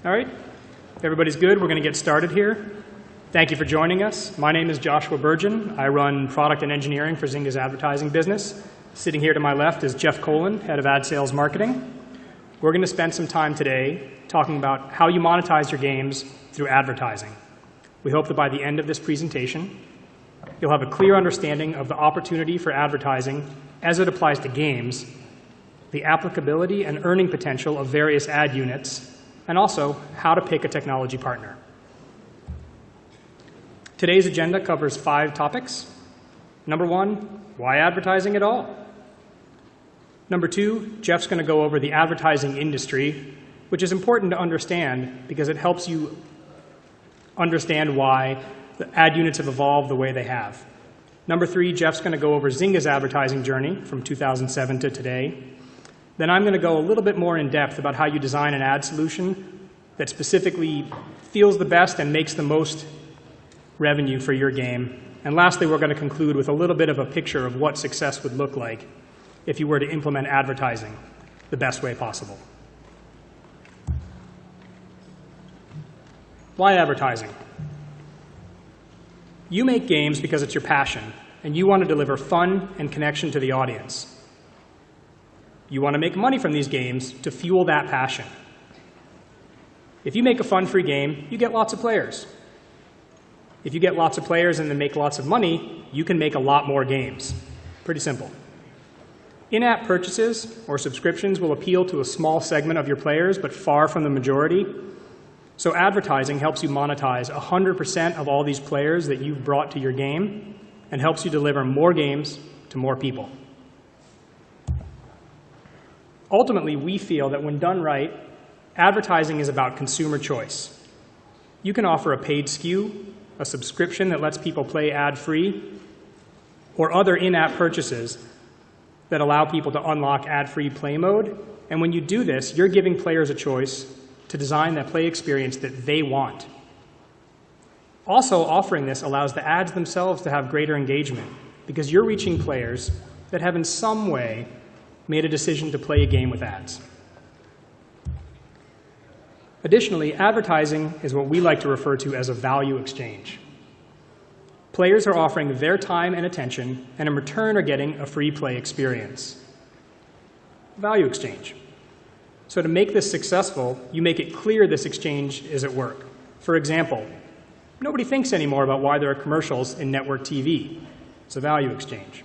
All right, if everybody's good, we're going to get started here. Thank you for joining us. My name is Joshua Burgin. I run product and engineering for Zynga's advertising business. Sitting here to my left is Jeff Colen, head of ad sales marketing. We're going to spend some time today talking about how you monetize your games through advertising. We hope that by the end of this presentation, you'll have a clear understanding of the opportunity for advertising as it applies to games, the applicability and earning potential of various ad units, and also how to pick a technology partner. Today's agenda covers 5 topics. Number 1, why advertising at all? Number 2, Jeff's going to go over the advertising industry, which is important to understand because it helps you understand why the ad units have evolved the way they have. Number 3, Jeff's going to go over Zynga's advertising journey from 2007 to today. Then I'm going to go a little bit more in depth about how you design an ad solution that specifically feels the best and makes the most revenue for your game. And lastly, we're going to conclude with a little bit of a picture of what success would look like if you were to implement advertising the best way possible. Why advertising? You make games because it's your passion, and you want to deliver fun and connection to the audience. You want to make money from these games to fuel that passion. If you make a fun, free game, you get lots of players. If you get lots of players and then make lots of money, you can make a lot more games. Pretty simple. In-app purchases or subscriptions will appeal to a small segment of your players, but far from the majority. So advertising helps you monetize 100% of all these players that you've brought to your game and helps you deliver more games to more people. Ultimately, we feel that when done right, advertising is about consumer choice. You can offer a paid SKU, a subscription that lets people play ad-free, or other in-app purchases that allow people to unlock ad-free play mode. And when you do this, you're giving players a choice to design that play experience that they want. Also, offering this allows the ads themselves to have greater engagement because you're reaching players that have in some way made a decision to play a game with ads. Additionally, advertising is what we like to refer to as a value exchange. Players are offering their time and attention, and in return are getting a free play experience. Value exchange. So to make this successful, you make it clear this exchange is at work. For example, nobody thinks anymore about why there are commercials in network TV. It's a value exchange.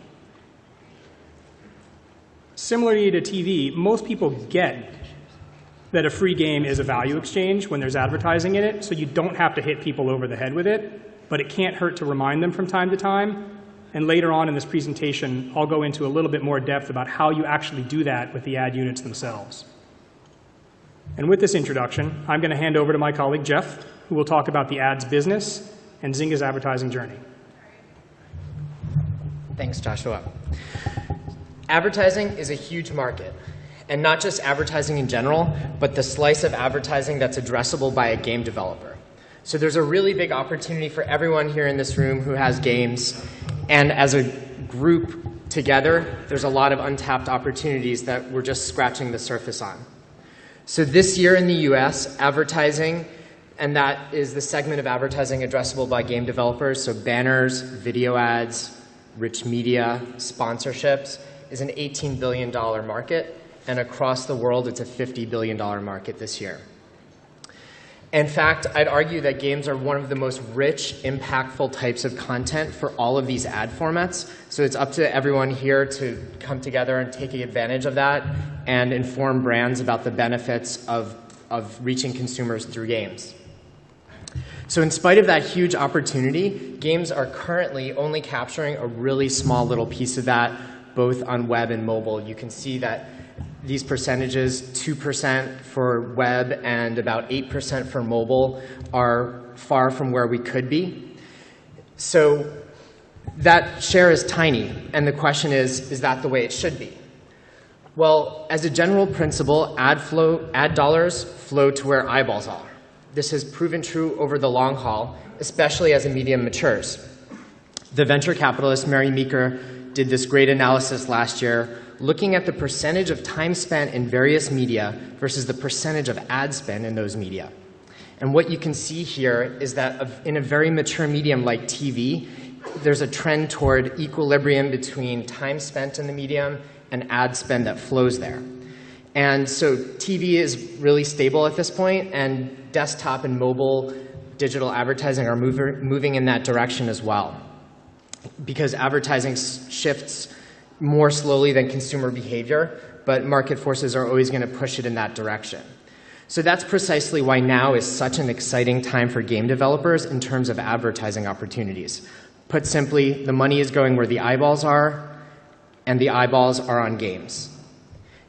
Similarly to TV, most people get that a free game is a value exchange when there's advertising in it, so you don't have to hit people over the head with it. But it can't hurt to remind them from time to time. And later on in this presentation, I'll go into a little bit more depth about how you actually do that with the ad units themselves. And with this introduction, I'm going to hand over to my colleague, Jeff, who will talk about the ads business and Zynga's advertising journey. Thanks, Joshua. Advertising is a huge market. And not just advertising in general, but the slice of advertising that's addressable by a game developer. So there's a really big opportunity for everyone here in this room who has games. And as a group together, there's a lot of untapped opportunities that we're just scratching the surface on. So this year in the US, advertising, and that is the segment of advertising addressable by game developers, so banners, video ads, rich media, sponsorships, is an $18 billion market. And across the world, it's a $50 billion market this year. In fact, I'd argue that games are one of the most rich, impactful types of content for all of these ad formats. So it's up to everyone here to come together and take advantage of that and inform brands about the benefits of reaching consumers through games. So in spite of that huge opportunity, games are currently only capturing a really small little piece of that, both on web and mobile. You can see that these percentages, 2% for web and about 8% for mobile, are far from where we could be. So that share is tiny, and the question is that the way it should be? Well, as a general principle, ad dollars flow to where eyeballs are. This has proven true over the long haul, especially as a medium matures. The venture capitalist Mary Meeker did this great analysis last year, looking at the percentage of time spent in various media versus the percentage of ad spend in those media. And what you can see here is that in a very mature medium like TV, there's a trend toward equilibrium between time spent in the medium and ad spend that flows there. And so TV is really stable at this point, and desktop and mobile digital advertising are moving in that direction as well, because advertising shifts more slowly than consumer behavior, but market forces are always going to push it in that direction. So that's precisely why now is such an exciting time for game developers in terms of advertising opportunities. Put simply, the money is going where the eyeballs are, and the eyeballs are on games.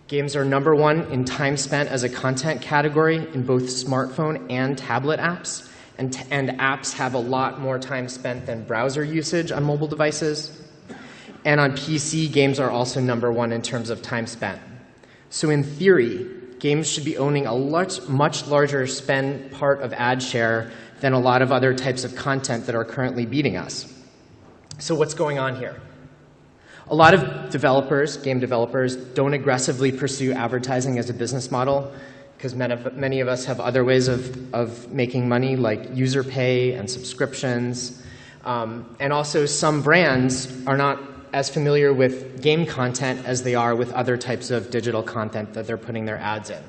Games are #1 in time spent as a content category in both smartphone and tablet apps, and apps have a lot more time spent than browser usage on mobile devices. And on PC, games are also #1 in terms of time spent. So in theory, games should be owning a much larger spend part of ad share than a lot of other types of content that are currently beating us. So what's going on here? A lot of developers, game developers, don't aggressively pursue advertising as a business model because many of us have other ways of making money, like user pay and subscriptions. And also some brands are not as familiar with game content as they are with other types of digital content that they're putting their ads in.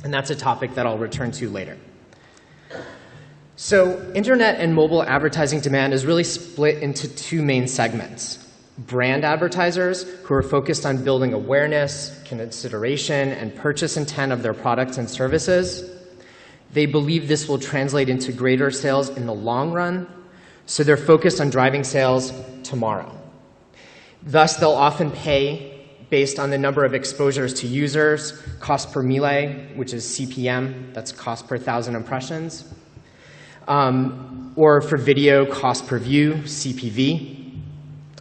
And that's a topic that I'll return to later. So internet and mobile advertising demand is really split into two main segments. Brand advertisers, who are focused on building awareness, consideration, and purchase intent of their products and services. They believe this will translate into greater sales in the long run, so they're focused on driving sales tomorrow. Thus, they'll often pay based on the number of exposures to users, cost per mille, which is CPM, that's cost per 1,000 impressions, or for video, cost per view, CPV.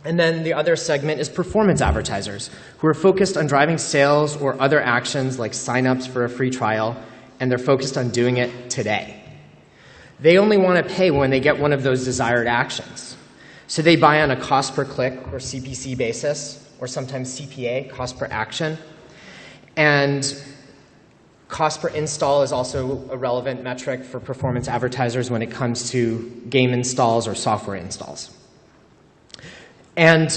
And then the other segment is performance advertisers, who are focused on driving sales or other actions like signups for a free trial, and they're focused on doing it today. They only want to pay when they get one of those desired actions. So they buy on a cost per click or CPC basis, or sometimes CPA, cost per action. And cost per install is also a relevant metric for performance advertisers when it comes to game installs or software installs. And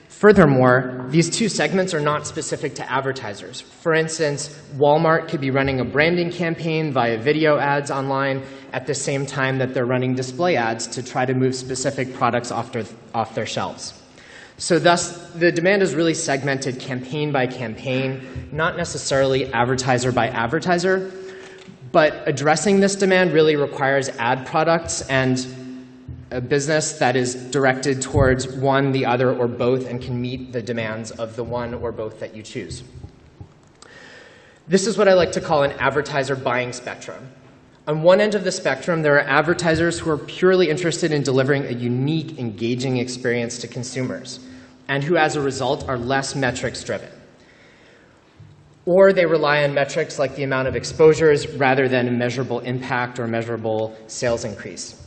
furthermore, these two segments are not specific to advertisers. For instance, Walmart could be running a branding campaign via video ads online at the same time that they're running display ads to try to move specific products off their shelves. So thus, the demand is really segmented campaign by campaign, not necessarily advertiser by advertiser. But addressing this demand really requires ad products and a business that is directed towards one, the other, or both, and can meet the demands of the one or both that you choose. This is what I like to call an advertiser buying spectrum. On one end of the spectrum, there are advertisers who are purely interested in delivering a unique, engaging experience to consumers, and who, as a result, are less metrics-driven. Or they rely on metrics like the amount of exposures rather than a measurable impact or measurable sales increase.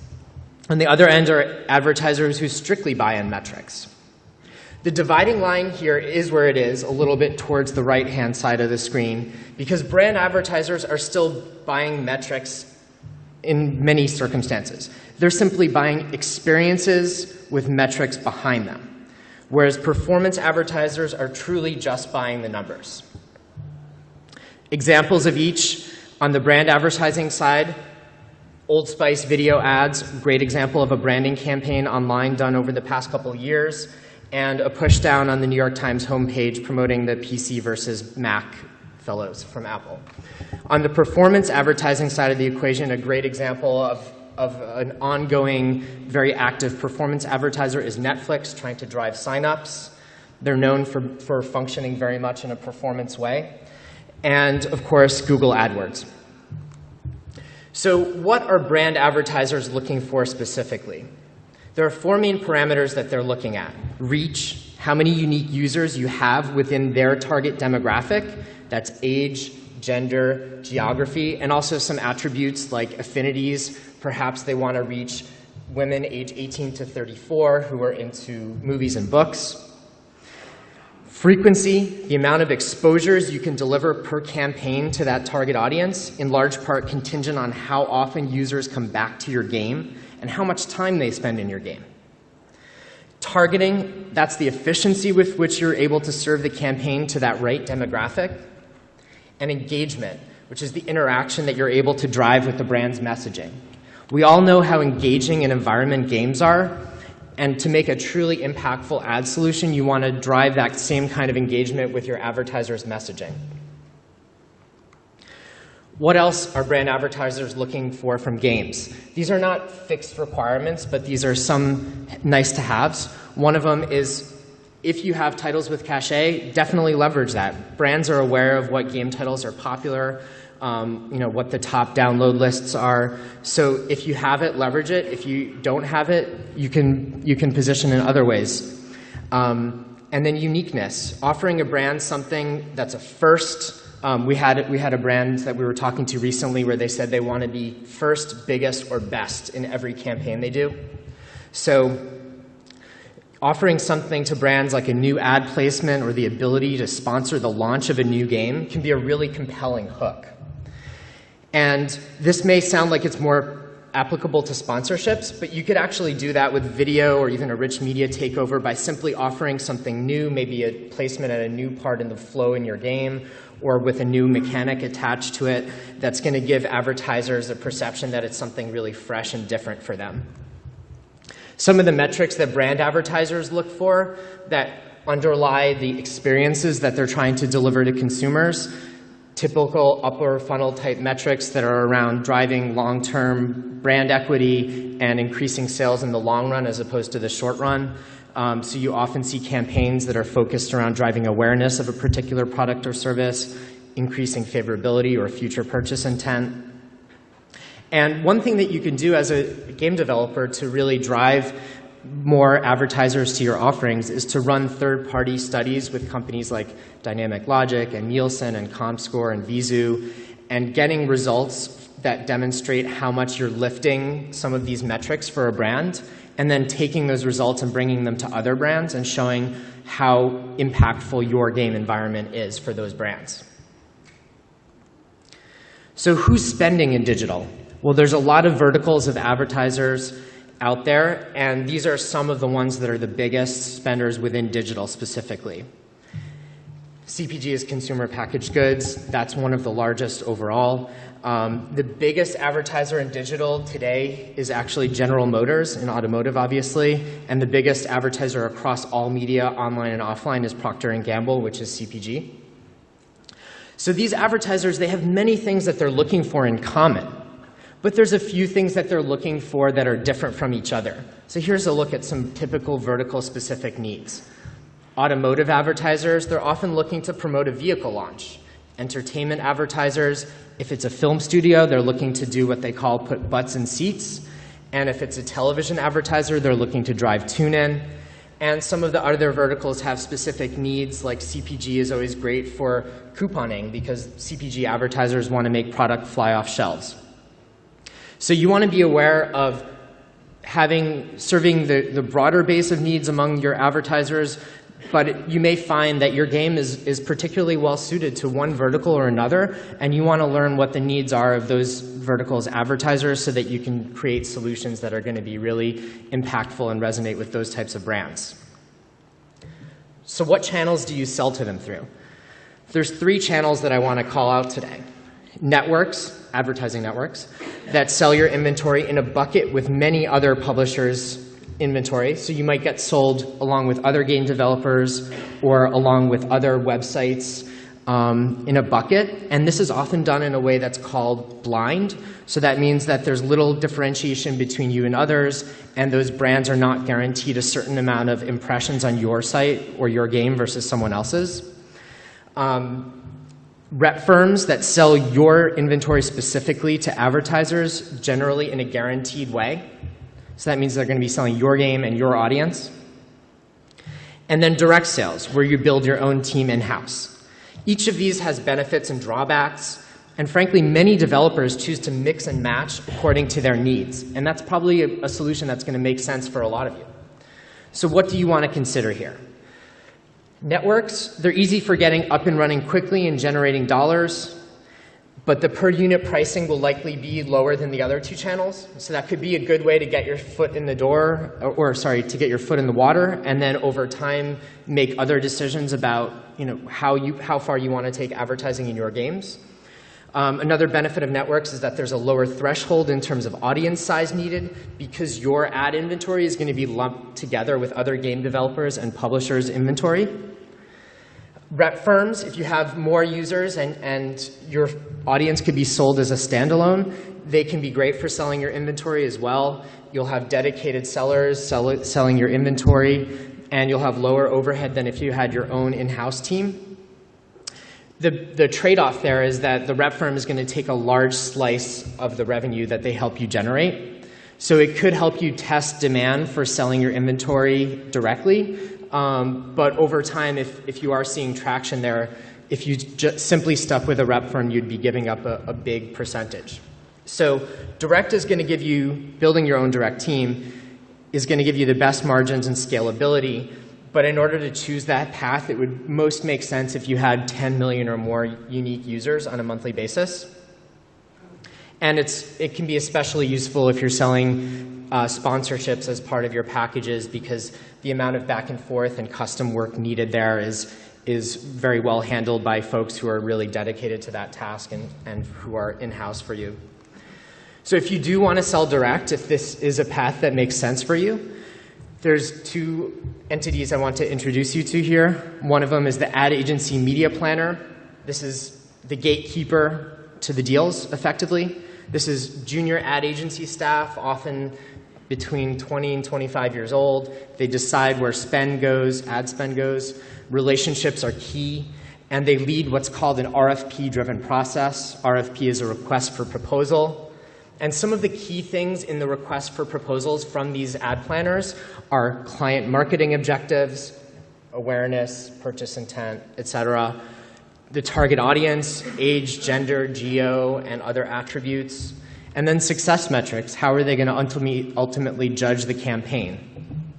On the other end are advertisers who strictly buy on metrics. The dividing line here is where it is, a little bit towards the right-hand side of the screen, because brand advertisers are still buying metrics in many circumstances. They're simply buying experiences with metrics behind them, whereas performance advertisers are truly just buying the numbers. Examples of each: on the brand advertising side, Old Spice video ads, great example of a branding campaign online done over the past couple of years, and a push down on the New York Times homepage promoting the PC versus Mac fellows from Apple. On the performance advertising side of the equation, a great example of an ongoing, very active performance advertiser is Netflix, trying to drive signups. They're known for functioning very much in a performance way. And of course, Google AdWords. So what are brand advertisers looking for specifically? There are four main parameters that they're looking at. Reach, how many unique users you have within their target demographic. That's age, gender, geography, and also some attributes like affinities. Perhaps they want to reach women age 18 to 34 who are into movies and books. Frequency, the amount of exposures you can deliver per campaign to that target audience, in large part contingent on how often users come back to your game and how much time they spend in your game. Targeting, that's the efficiency with which you're able to serve the campaign to that right demographic. And engagement, which is the interaction that you're able to drive with the brand's messaging. We all know how engaging an environment games are, and to make a truly impactful ad solution, you want to drive that same kind of engagement with your advertisers' messaging. What else are brand advertisers looking for from games? These are not fixed requirements, but these are some nice-to-haves. One of them is, if you have titles with cachet, definitely leverage that. Brands are aware of what game titles are popular, what the top download lists are. So if you have it, leverage it. If you don't have it, you can position in other ways. And then uniqueness, offering a brand something that's a first. We had a brand that we were talking to recently where they said they want to be first, biggest, or best in every campaign they do. So offering something to brands like a new ad placement or the ability to sponsor the launch of a new game can be a really compelling hook. And this may sound like it's more applicable to sponsorships, but you could actually do that with video or even a rich media takeover by simply offering something new, maybe a placement at a new part in the flow in your game, or with a new mechanic attached to it that's going to give advertisers a perception that it's something really fresh and different for them. Some of the metrics that brand advertisers look for that underlie the experiences that they're trying to deliver to consumers, typical upper funnel type metrics that are around driving long-term brand equity and increasing sales in the long run as opposed to the short run. So you often see campaigns that are focused around driving awareness of a particular product or service, increasing favorability or future purchase intent. And one thing that you can do as a game developer to really drive more advertisers to your offerings is to run third-party studies with companies like Dynamic Logic and Nielsen and Comscore and Vizu, and getting results that demonstrate how much you're lifting some of these metrics for a brand, and then taking those results and bringing them to other brands and showing how impactful your game environment is for those brands. So who's spending in digital? Well, there's a lot of verticals of advertisers out there, and these are some of the ones that are the biggest spenders within digital specifically. CPG is consumer packaged goods. That's one of the largest overall. The biggest advertiser in digital today is actually General Motors in automotive, obviously, and the biggest advertiser across all media, online and offline, is Procter & Gamble, which is CPG. So these advertisers, they have many things that they're looking for in common. But there's a few things that they're looking for that are different from each other. So here's a look at some typical vertical-specific needs. Automotive advertisers, they're often looking to promote a vehicle launch. Entertainment advertisers, if it's a film studio, they're looking to do what they call put butts in seats. And if it's a television advertiser, they're looking to drive tune-in. And some of the other verticals have specific needs, like CPG is always great for couponing because CPG advertisers want to make product fly off shelves. So you want to be aware of serving the broader base of needs among your advertisers, but you may find that your game is particularly well suited to one vertical or another, and you want to learn what the needs are of those verticals' advertisers so that you can create solutions that are going to be really impactful and resonate with those types of brands. So what channels do you sell to them through? There's 3 channels that I want to call out today. Networks, advertising networks, that sell your inventory in a bucket with many other publishers' inventory. So you might get sold along with other game developers or along with other websites in a bucket. And this is often done in a way that's called blind. So that means that there's little differentiation between you and others, and those brands are not guaranteed a certain amount of impressions on your site or your game versus someone else's. Rep firms that sell your inventory specifically to advertisers, generally in a guaranteed way. So that means they're going to be selling your game and your audience. And then direct sales, where you build your own team in-house. Each of these has benefits and drawbacks, and frankly, many developers choose to mix and match according to their needs. And that's probably a solution that's going to make sense for a lot of you. So what do you want to consider here? Networks, they're easy for getting up and running quickly and generating dollars, but the per unit pricing will likely be lower than the other two channels. So that could be a good way to get your foot in the door, to get your foot in the water, and then over time make other decisions about how far you want to take advertising in your games. Another benefit of networks is that there's a lower threshold in terms of audience size needed because your ad inventory is going to be lumped together with other game developers and publishers' inventory. Rep firms, if you have more users and your audience could be sold as a standalone, they can be great for selling your inventory as well. You'll have dedicated sellers selling your inventory, and you'll have lower overhead than if you had your own in-house team. The trade-off there is that the rep firm is going to take a large slice of the revenue that they help you generate. So it could help you test demand for selling your inventory directly. But over time, if you are seeing traction there, if you just simply stuck with a rep firm, you'd be giving up a big percentage. So direct is going to give you, building your own direct team is going to give you the best margins and scalability. But in order to choose that path, it would most make sense if you had 10 million or more unique users on a monthly basis. And it can be especially useful if you're selling sponsorships as part of your packages because the amount of back and forth and custom work needed there is very well handled by folks who are really dedicated to that task and who are in-house for you. So if you do want to sell direct, if this is a path that makes sense for you, there's two entities I want to introduce you to here. One of them is the ad agency media planner. This is the gatekeeper to the deals, effectively. This is junior ad agency staff, often between 20 and 25 years old. They decide where spend goes, ad spend goes. Relationships are key, and they lead what's called an RFP-driven process. RFP is a request for proposal. And some of the key things in the request for proposals from these ad planners are client marketing objectives, awareness, purchase intent, et cetera, the target audience, age, gender, geo, and other attributes, and then success metrics. How are they going to ultimately judge the campaign?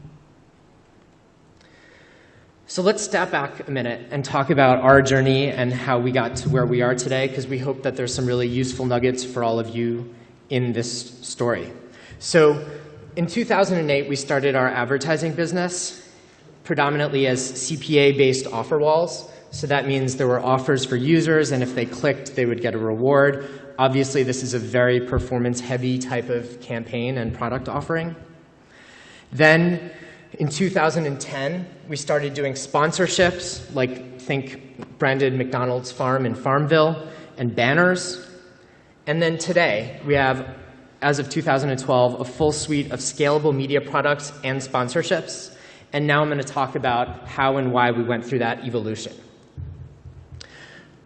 So let's step back a minute and talk about our journey and how we got to where we are today, because we hope that there's some really useful nuggets for all of you in this story. So in 2008, we started our advertising business predominantly as CPA-based offer walls. So that means there were offers for users, and if they clicked, they would get a reward. Obviously, this is a very performance-heavy type of campaign and product offering. Then in 2010, we started doing sponsorships, like think branded McDonald's Farm in Farmville, and banners. And then today, we have, as of 2012, a full suite of scalable media products and sponsorships. And now I'm going to talk about how and why we went through that evolution.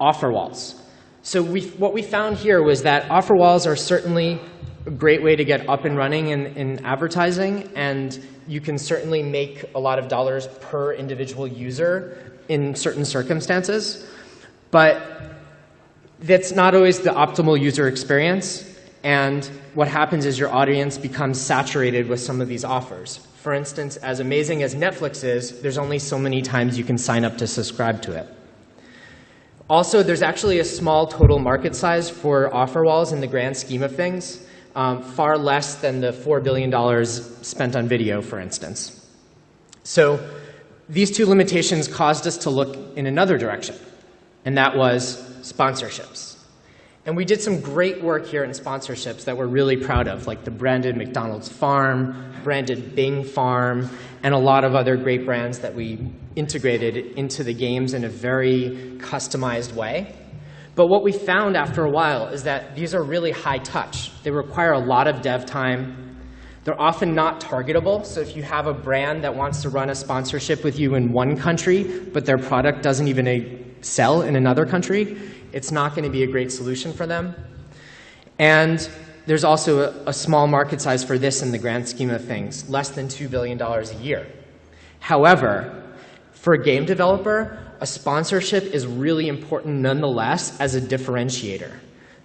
Offer walls. So what we found here was that offer walls are certainly a great way to get up and running in advertising, and you can certainly make a lot of dollars per individual user in certain circumstances. But that's not always the optimal user experience, and what happens is your audience becomes saturated with some of these offers. For instance, as amazing as Netflix is, there's only so many times you can sign up to subscribe to it. Also, there's actually a small total market size for offer walls in the grand scheme of things, far less than the $4 billion spent on video, for instance. So these two limitations caused us to look in another direction, and that was sponsorships. And we did some great work here in sponsorships that we're really proud of, like the branded McDonald's Farm, branded Bing Farm, and a lot of other great brands that we integrated into the games in a very customized way. But what we found after a while is that these are really high touch. They require a lot of dev time. They're often not targetable. So if you have a brand that wants to run a sponsorship with you in one country, but their product doesn't even sell in another country, it's not going to be a great solution for them. And there's also a small market size for this in the grand scheme of things, less than $2 billion a year. However, for a game developer, a sponsorship is really important nonetheless as a differentiator.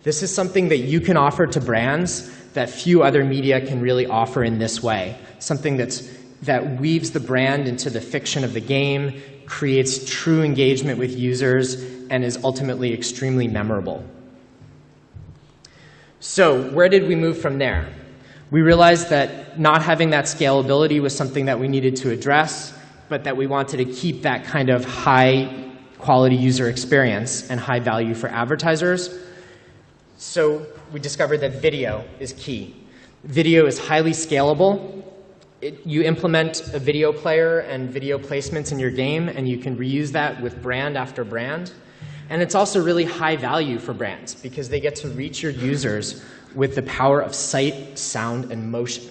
This is something that you can offer to brands that few other media can really offer in this way, something that weaves the brand into the fiction of the game, creates true engagement with users, and is ultimately extremely memorable. So where did we move from there? We realized that not having that scalability was something that we needed to address, but that we wanted to keep that kind of high quality user experience and high value for advertisers. So we discovered that video is key. Video is highly scalable. You implement a video player and video placements in your game, and you can reuse that with brand after brand. And it's also really high value for brands because they get to reach your users with the power of sight, sound, and motion.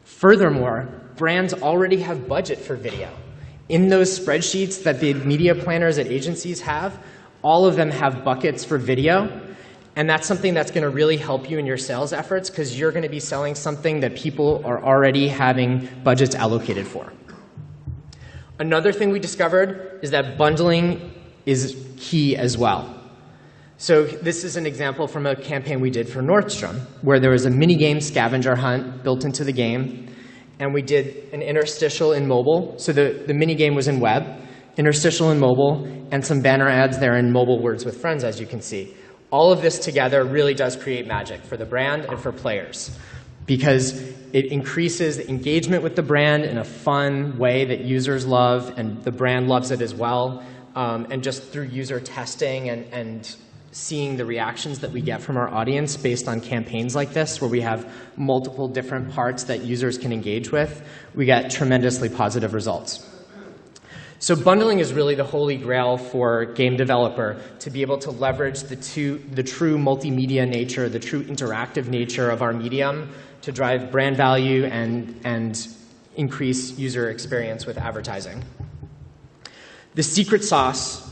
Furthermore, brands already have budget for video. In those spreadsheets that the media planners at agencies have, all of them have buckets for video. And that's something that's going to really help you in your sales efforts because you're going to be selling something that people are already having budgets allocated for. Another thing we discovered is that bundling is key as well. So this is an example from a campaign we did for Nordstrom, where there was a mini-game scavenger hunt built into the game, and we did an interstitial in mobile. So the mini-game was in web, interstitial in mobile, and some banner ads there in mobile Words with Friends, as you can see. All of this together really does create magic for the brand and for players because it increases the engagement with the brand in a fun way that users love, and the brand loves it as well. And just through user testing and seeing the reactions that we get from our audience based on campaigns like this, where we have multiple different parts that users can engage with, we get tremendously positive results. So bundling is really the holy grail for a game developer to be able to leverage the true multimedia nature, the true interactive nature of our medium to drive brand value and increase user experience with advertising. The secret sauce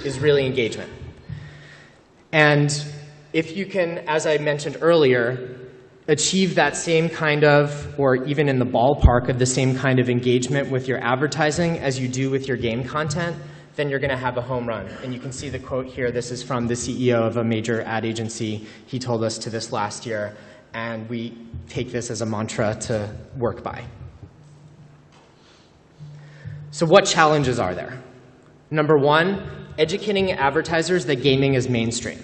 is really engagement. And if you can, as I mentioned earlier, achieve that same kind of, or even in the ballpark of the same kind of engagement with your advertising as you do with your game content, then you're going to have a home run. And you can see the quote here. This is from the CEO of a major ad agency. He told us to this last year, and we take this as a mantra to work by. So what challenges are there? Number one, educating advertisers that gaming is mainstream.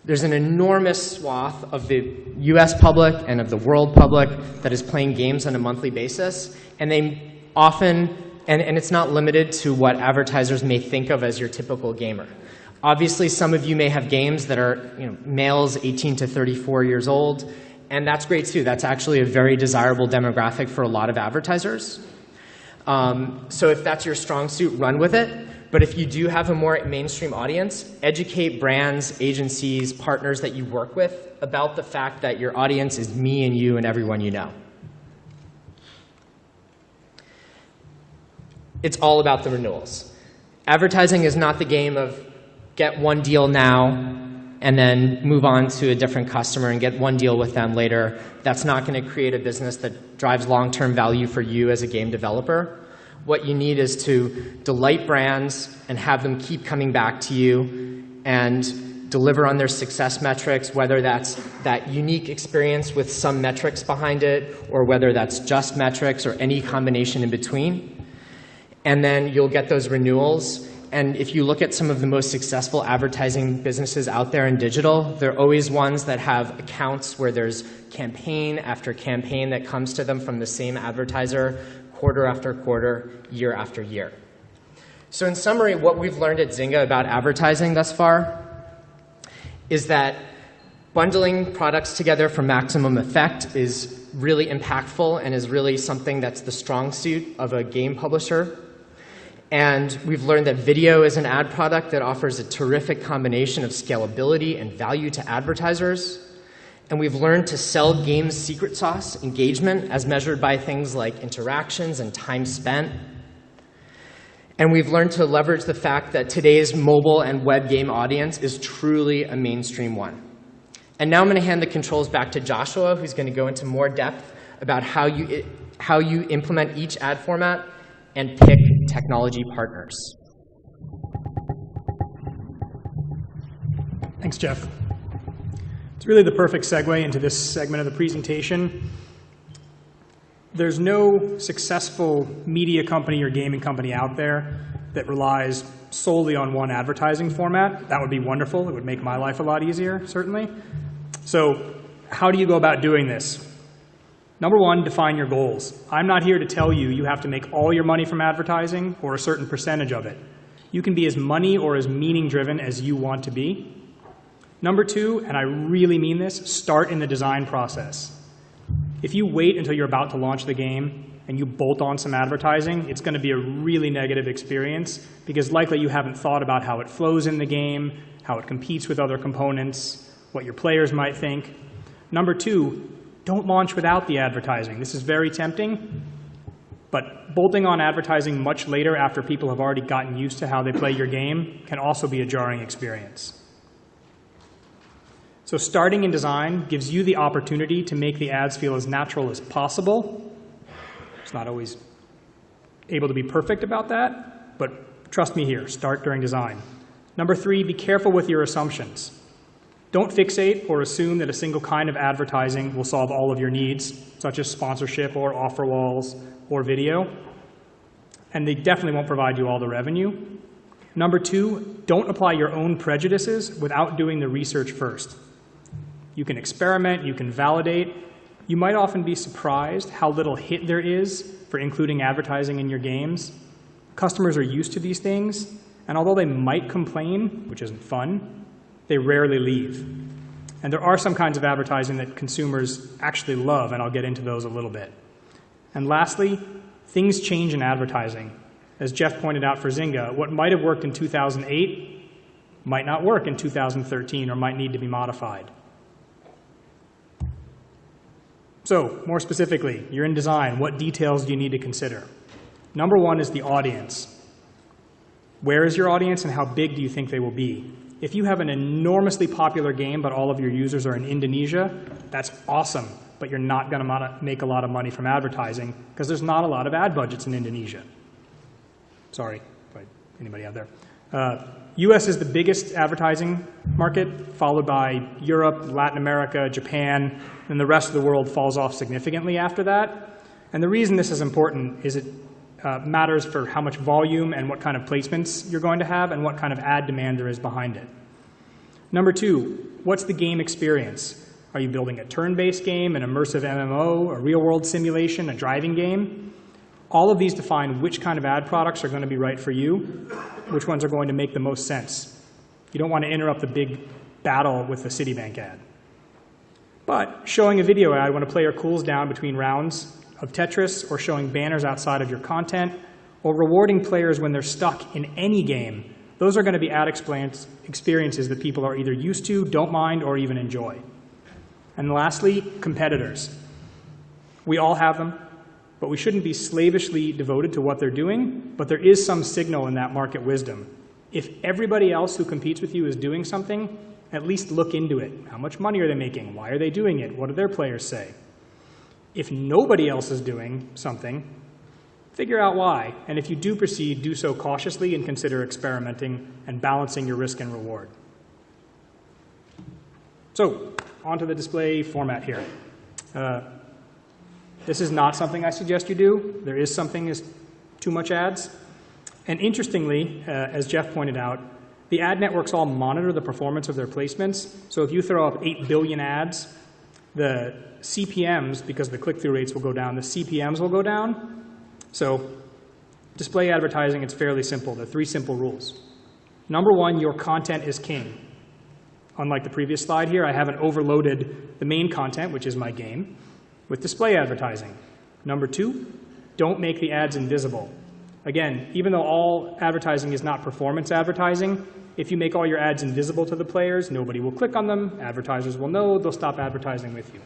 There's an enormous swath of the US public and of the world public that is playing games on a monthly basis, and they often, and it's not limited to what advertisers may think of as your typical gamer. Obviously, some of you may have games that are males 18 to 34 years old, and that's great too. That's actually a very desirable demographic for a lot of advertisers. So if that's your strong suit, run with it. But if you do have a more mainstream audience, educate brands, agencies, partners that you work with about the fact that your audience is me and you and everyone you know. It's all about the renewals. Advertising is not the game of get one deal now and then move on to a different customer and get one deal with them later. That's not going to create a business that drives long-term value for you as a game developer. What you need is to delight brands and have them keep coming back to you and deliver on their success metrics, whether that's that unique experience with some metrics behind it, or whether that's just metrics or any combination in between. And then you'll get those renewals. And if you look at some of the most successful advertising businesses out there in digital, they're always ones that have accounts where there's campaign after campaign that comes to them from the same advertiser, quarter after quarter, year after year. So in summary, what we've learned at Zynga about advertising thus far is that bundling products together for maximum effect is really impactful and is really something that's the strong suit of a game publisher. And we've learned that video is an ad product that offers a terrific combination of scalability and value to advertisers. And we've learned to sell games' secret sauce, engagement, as measured by things like interactions and time spent. And we've learned to leverage the fact that today's mobile and web game audience is truly a mainstream one. And now I'm going to hand the controls back to Joshua, who's going to go into more depth about how you implement each ad format and pick technology partners. Thanks, Jeff. It's really the perfect segue into this segment of the presentation. There's no successful media company or gaming company out there that relies solely on one advertising format. That would be wonderful. It would make my life a lot easier, certainly. So how do you go about doing this? Number one, define your goals. I'm not here to tell you you have to make all your money from advertising or a certain percentage of it. You can be as money or as meaning driven as you want to be. Number two, and I really mean this, start in the design process. If you wait until you're about to launch the game and you bolt on some advertising, it's going to be a really negative experience because likely you haven't thought about how it flows in the game, how it competes with other components, what your players might think. Number two, don't launch without the advertising. This is very tempting, but bolting on advertising much later after people have already gotten used to how they play your game can also be a jarring experience. So starting in design gives you the opportunity to make the ads feel as natural as possible. It's not always able to be perfect about that, but trust me here, start during design. Number three, be careful with your assumptions. Don't fixate or assume that a single kind of advertising will solve all of your needs, such as sponsorship or offer walls or video. And they definitely won't provide you all the revenue. Number two, don't apply your own prejudices without doing the research first. You can experiment, you can validate. You might often be surprised how little hit there is for including advertising in your games. Customers are used to these things, and although they might complain, which isn't fun, they rarely leave. And there are some kinds of advertising that consumers actually love, and I'll get into those a little bit. And lastly, things change in advertising. As Jeff pointed out for Zynga, what might have worked in 2008 might not work in 2013 or might need to be modified. So, more specifically, you're in design. What details do you need to consider? Number one is the audience. Where is your audience and how big do you think they will be? If you have an enormously popular game but all of your users are in Indonesia, that's awesome, but you're not going to make a lot of money from advertising because there's not a lot of ad budgets in Indonesia. Sorry, anybody out there? US is the biggest advertising market, followed by Europe, Latin America, Japan, and the rest of the world falls off significantly after that. And the reason this is important is it matters for how much volume and what kind of placements you're going to have and what kind of ad demand there is behind it. Number two, what's the game experience? Are you building a turn-based game, an immersive MMO, a real-world simulation, a driving game? All of these define which kind of ad products are going to be right for you, which ones are going to make the most sense. You don't want to interrupt the big battle with the Citibank ad. But showing a video ad when a player cools down between rounds of Tetris, or showing banners outside of your content, or rewarding players when they're stuck in any game, those are going to be ad experiences that people are either used to, don't mind, or even enjoy. And lastly, competitors. We all have them. But we shouldn't be slavishly devoted to what they're doing, but there is some signal in that market wisdom. If everybody else who competes with you is doing something, at least look into it. How much money are they making? Why are they doing it? What do their players say? If nobody else is doing something, figure out why. And if you do proceed, do so cautiously and consider experimenting and balancing your risk and reward. So, onto the display format here. This is not something I suggest you do. There is something as too much ads. And interestingly, as Jeff pointed out, the ad networks all monitor the performance of their placements. So if you throw up 8 billion ads, the CPMs, because the click-through rates will go down, the CPMs will go down. So display advertising, it's fairly simple. There are 3 simple rules. Number one, your content is king. Unlike the previous slide here, I haven't overloaded the main content, which is my game, with display advertising. Number two, don't make the ads invisible. Again, even though all advertising is not performance advertising, if you make all your ads invisible to the players, nobody will click on them, advertisers will know, they'll stop advertising with you.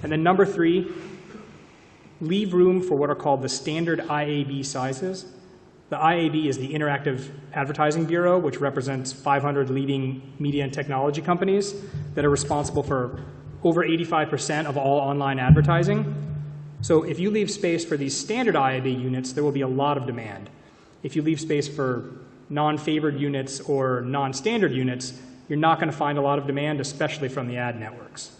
And then number three, leave room for what are called the standard IAB sizes. The IAB is the Interactive Advertising Bureau, which represents 500 leading media and technology companies that are responsible for over 85% of all online advertising. So if you leave space for these standard IAB units, there will be a lot of demand. If you leave space for non-favored units or non-standard units, you're not going to find a lot of demand, especially from the ad networks.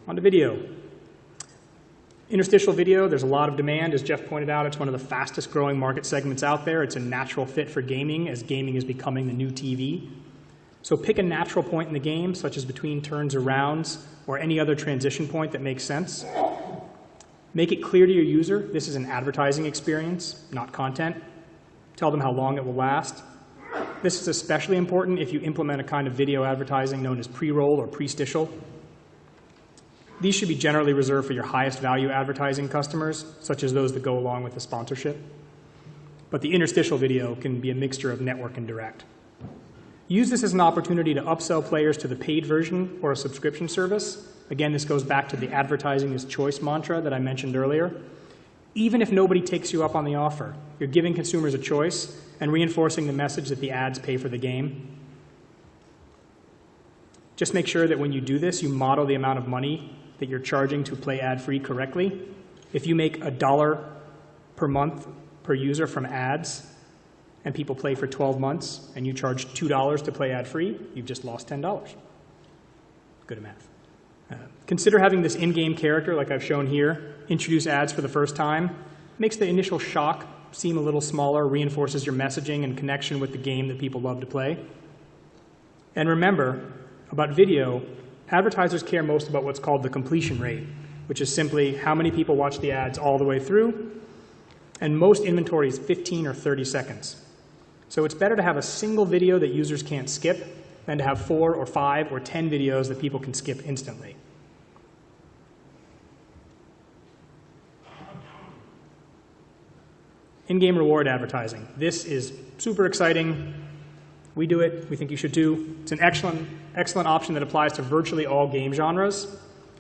On to video. Interstitial video, there's a lot of demand. As Jeff pointed out, it's one of the fastest growing market segments out there. It's a natural fit for gaming, as gaming is becoming the new TV. So pick a natural point in the game, such as between turns or rounds, or any other transition point that makes sense. Make it clear to your user, this is an advertising experience, not content. Tell them how long it will last. This is especially important if you implement a kind of video advertising known as pre-roll or pre-stitial. These should be generally reserved for your highest value advertising customers, such as those that go along with the sponsorship. But the interstitial video can be a mixture of network and direct. Use this as an opportunity to upsell players to the paid version or a subscription service. Again, this goes back to the advertising is choice mantra that I mentioned earlier. Even if nobody takes you up on the offer, you're giving consumers a choice and reinforcing the message that the ads pay for the game. Just make sure that when you do this, you model the amount of money that you're charging to play ad-free correctly. If you make $1 per month per user from ads, and people play for 12 months, and you charge $2 to play ad-free, you've just lost $10. Good at math. Consider having this in-game character, like I've shown here, introduce ads for the first time. Makes the initial shock seem a little smaller, reinforces your messaging and connection with the game that people love to play. And remember, about video, advertisers care most about what's called the completion rate, which is simply how many people watch the ads all the way through. And most inventory is 15 or 30 seconds. So it's better to have a single video that users can't skip than to have 4 or 5 or 10 videos that people can skip instantly. In-game reward advertising. This is super exciting. We do it. We think you should too. It's an excellent option that applies to virtually all game genres.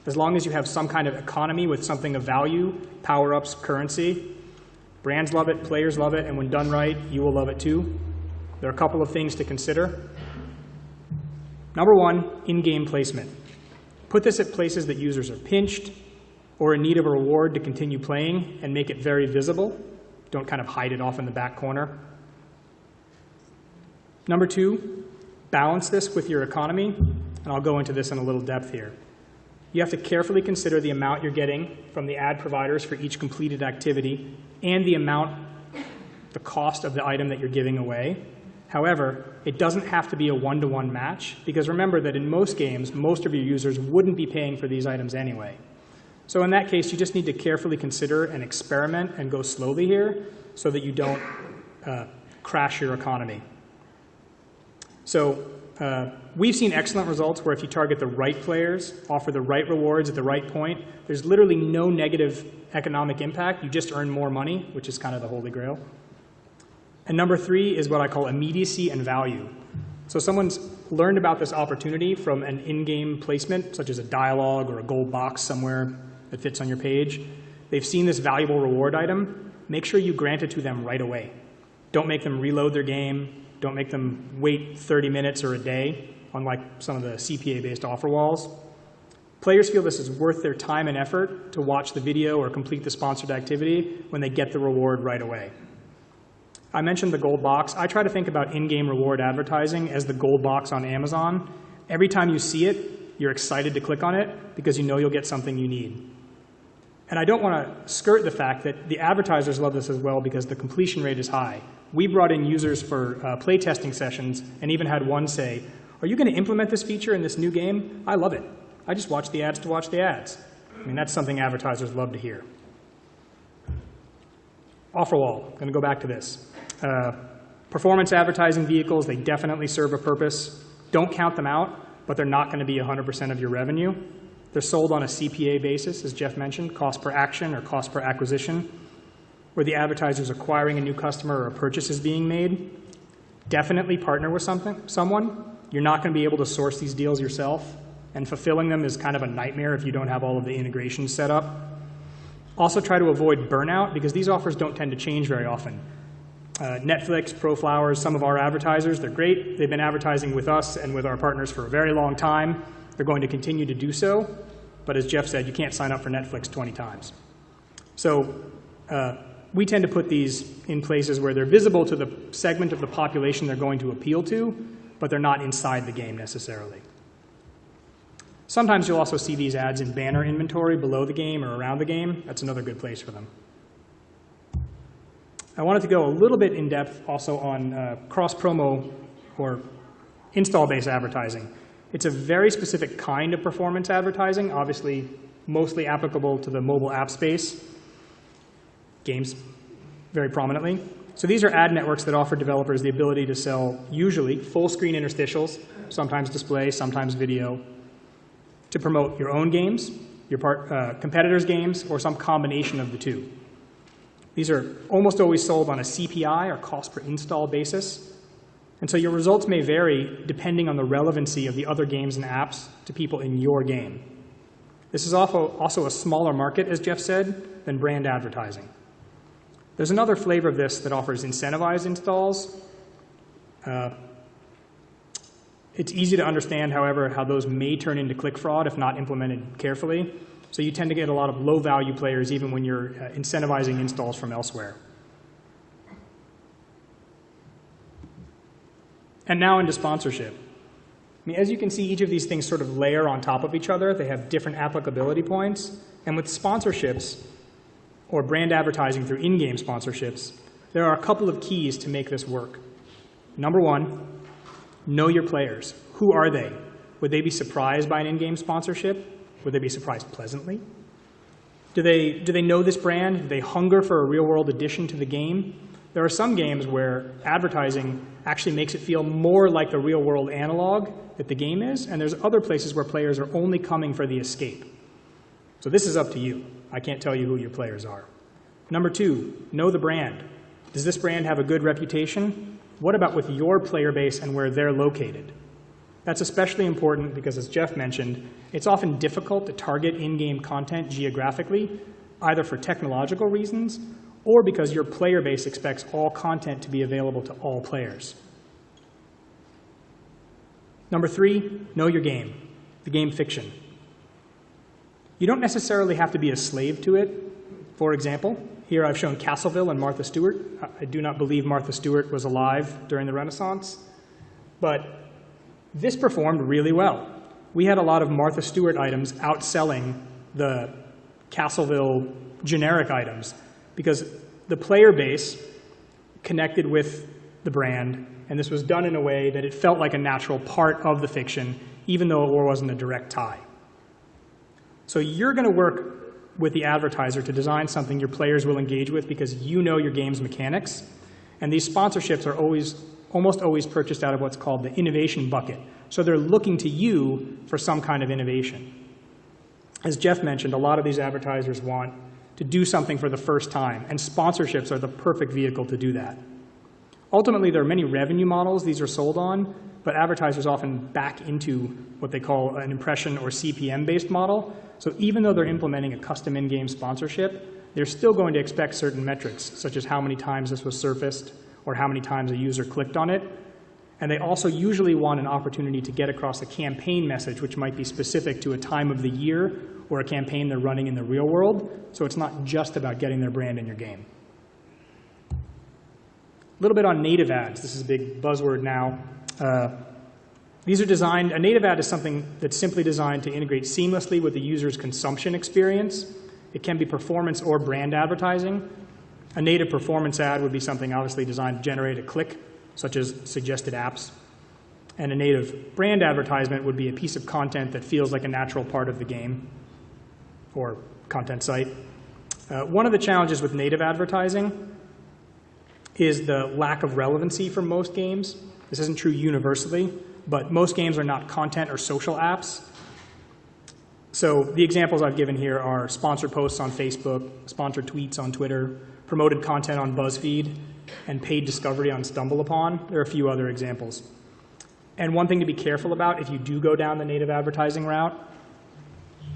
As long as you have some kind of economy with something of value, power-ups, currency. Brands love it, players love it, and when done right, you will love it too. There are a couple of things to consider. Number one, in-game placement. Put this at places that users are pinched or in need of a reward to continue playing and make it very visible. Don't kind of hide it off in the back corner. Number two, balance this with your economy, and I'll go into this in a little depth here. You have to carefully consider the amount you're getting from the ad providers for each completed activity and the cost of the item that you're giving away. However, it doesn't have to be a one-to-one match, because remember that in most games, most of your users wouldn't be paying for these items anyway. So in that case, you just need to carefully consider and experiment and go slowly here so that you don't crash your economy. So we've seen excellent results where if you target the right players, offer the right rewards at the right point, there's literally no negative economic impact. You just earn more money, which is kind of the holy grail. And number three is what I call immediacy and value. So someone's learned about this opportunity from an in-game placement, such as a dialogue or a gold box somewhere that fits on your page. They've seen this valuable reward item. Make sure you grant it to them right away. Don't make them reload their game. Don't make them wait 30 minutes or a day, unlike some of the CPA-based offer walls. Players feel this is worth their time and effort to watch the video or complete the sponsored activity when they get the reward right away. I mentioned the gold box. I try to think about in-game reward advertising as the gold box on Amazon. Every time you see it, you're excited to click on it because you know you'll get something you need. And I don't want to skirt the fact that the advertisers love this as well because the completion rate is high. We brought in users for playtesting sessions and even had one say, "Are you going to implement this feature in this new game? I love it. I just watch the ads to watch the ads." I mean, that's something advertisers love to hear. Offer wall. I'm going to go back to this. Performance advertising vehicles, they definitely serve a purpose. Don't count them out, but they're not going to be 100% of your revenue. They're sold on a CPA basis, as Jeff mentioned, cost per action or cost per acquisition, where the advertiser is acquiring a new customer or a purchase is being made. Definitely partner with someone. You're not going to be able to source these deals yourself, and fulfilling them is kind of a nightmare if you don't have all of the integrations set up. Also try to avoid burnout, because these offers don't tend to change very often. Netflix, ProFlowers, some of our advertisers, they're great. They've been advertising with us and with our partners for a very long time. They're going to continue to do so. But as Jeff said, you can't sign up for Netflix 20 times. So we tend to put these in places where they're visible to the segment of the population they're going to appeal to, but they're not inside the game necessarily. Sometimes you'll also see these ads in banner inventory below the game or around the game. That's another good place for them. I wanted to go a little bit in depth also on cross-promo or install-based advertising. It's a very specific kind of performance advertising, obviously mostly applicable to the mobile app space, games very prominently. So these are ad networks that offer developers the ability to sell usually full-screen interstitials, sometimes display, sometimes video, to promote your own games, your competitors' games, or some combination of the two. These are almost always sold on a CPI, or cost per install basis. And so your results may vary depending on the relevancy of the other games and apps to people in your game. This is also a smaller market, as Jeff said, than brand advertising. There's another flavor of this that offers incentivized installs. It's easy to understand, however, how those may turn into click fraud if not implemented carefully. So you tend to get a lot of low-value players even when you're incentivizing installs from elsewhere. And now into sponsorship. I mean, as you can see, each of these things sort of layer on top of each other. They have different applicability points. And with sponsorships, or brand advertising through in-game sponsorships, there are a couple of keys to make this work. Number one, know your players. Who are they? Would they be surprised by an in-game sponsorship? Would they be surprised pleasantly? Do they know this brand? Do they hunger for a real-world addition to the game? There are some games where advertising actually makes it feel more like the real-world analog that the game is, and there's other places where players are only coming for the escape. So this is up to you. I can't tell you who your players are. Number two, know the brand. Does this brand have a good reputation? What about with your player base and where they're located? That's especially important because, as Jeff mentioned, it's often difficult to target in-game content geographically, either for technological reasons or because your player base expects all content to be available to all players. Number three, know your game, the game fiction. You don't necessarily have to be a slave to it. For example, here I've shown Castleville and Martha Stewart. I do not believe Martha Stewart was alive during the Renaissance, but this performed really well. We had a lot of Martha Stewart items outselling the Castleville generic items because the player base connected with the brand, and this was done in a way that it felt like a natural part of the fiction, even though it wasn't a direct tie. So you're going to work with the advertiser to design something your players will engage with because you know your game's mechanics. And these sponsorships are almost always purchased out of what's called the innovation bucket. So they're looking to you for some kind of innovation. As Jeff mentioned, a lot of these advertisers want to do something for the first time, and sponsorships are the perfect vehicle to do that. Ultimately, there are many revenue models these are sold on, but advertisers often back into what they call an impression or CPM-based model. So even though they're implementing a custom in-game sponsorship, they're still going to expect certain metrics, such as how many times this was surfaced or how many times a user clicked on it. And they also usually want an opportunity to get across a campaign message, which might be specific to a time of the year or a campaign they're running in the real world. So it's not just about getting their brand in your game. A little bit on native ads. This is a big buzzword now. These are designed, a native ad is something that's simply designed to integrate seamlessly with the user's consumption experience. It can be performance or brand advertising. A native performance ad would be something obviously designed to generate a click, such as suggested apps. And a native brand advertisement would be a piece of content that feels like a natural part of the game or content site. One of the challenges with native advertising is the lack of relevancy for most games. This isn't true universally, but most games are not content or social apps. So the examples I've given here are sponsored posts on Facebook, sponsored tweets on Twitter, promoted content on BuzzFeed, and paid discovery on StumbleUpon. There are a few other examples. And one thing to be careful about if you do go down the native advertising route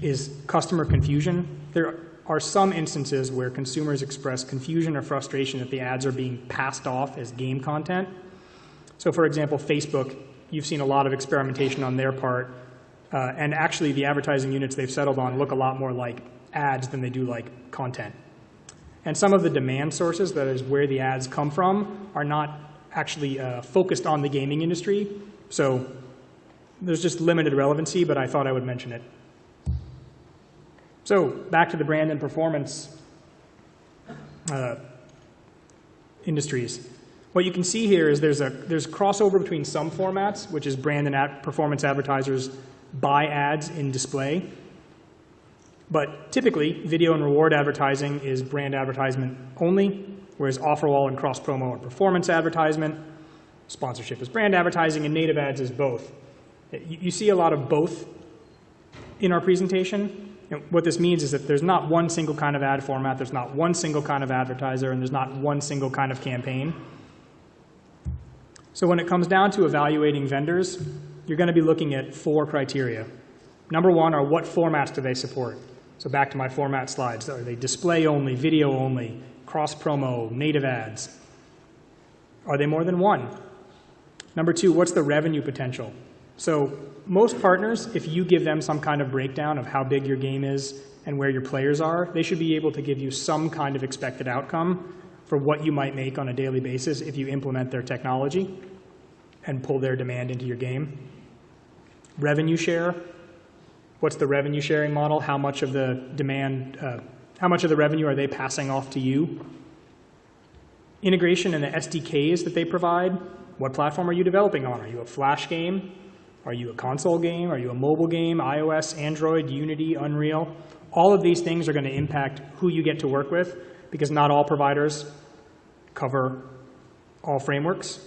is customer confusion. There are some instances where consumers express confusion or frustration that the ads are being passed off as game content. So for example, Facebook, you've seen a lot of experimentation on their part, and actually the advertising units they've settled on look a lot more like ads than they do like content. And some of the demand sources, that is where the ads come from, are not actually focused on the gaming industry. So there's just limited relevancy, but I thought I would mention it. So back to the brand and performance industries. What you can see here is there's crossover between some formats, which is brand and performance advertisers buy ads in display. But typically, video and reward advertising is brand advertisement only, whereas offer wall and cross promo are performance advertisement. Sponsorship is brand advertising, and native ads is both. You see a lot of both in our presentation. And what this means is that there's not one single kind of ad format, there's not one single kind of advertiser, and there's not one single kind of campaign. So when it comes down to evaluating vendors, you're going to be looking at 4 criteria. Number 1 are what formats do they support? So back to my format slides. Are they display only, video only, cross promo, native ads? Are they more than one? Number 2, what's the revenue potential? So most partners, if you give them some kind of breakdown of how big your game is and where your players are, they should be able to give you some kind of expected outcome for what you might make on a daily basis if you implement their technology and pull their demand into your game. Revenue share. What's the revenue sharing model? How much of the demand, how much of the revenue are they passing off to you? Integration and the SDKs that they provide. What platform are you developing on? Are you a Flash game? Are you a console game? Are you a mobile game? iOS, Android, Unity, Unreal? All of these things are going to impact who you get to work with because not all providers cover all frameworks.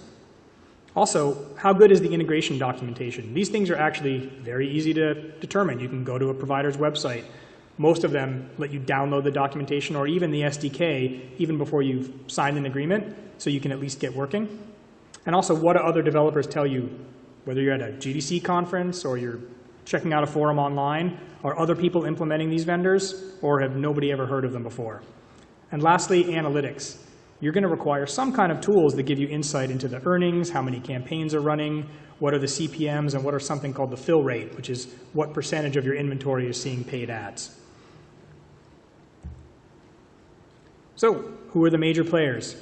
Also, how good is the integration documentation? These things are actually very easy to determine. You can go to a provider's website. Most of them let you download the documentation or even the SDK even before you've signed an agreement so you can at least get working. And also, what do other developers tell you? Whether you're at a GDC conference or you're checking out a forum online, are other people implementing these vendors or have nobody ever heard of them before? And lastly, analytics. You're going to require some kind of tools that give you insight into the earnings, how many campaigns are running, what are the CPMs, and what are something called the fill rate, which is what percentage of your inventory is seeing paid ads. So who are the major players?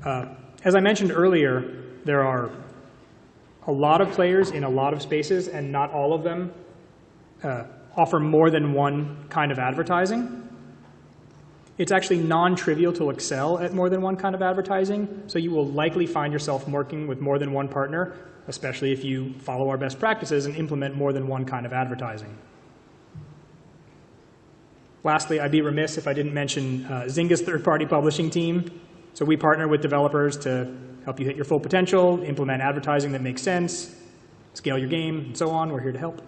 As I mentioned earlier, there are a lot of players in a lot of spaces, and not all of them offer more than one kind of advertising. It's actually non-trivial to excel at more than one kind of advertising, so you will likely find yourself working with more than one partner, especially if you follow our best practices and implement more than one kind of advertising. Lastly, I'd be remiss if I didn't mention Zynga's third-party publishing team. So we partner with developers to help you hit your full potential, implement advertising that makes sense, scale your game, and so on. We're here to help.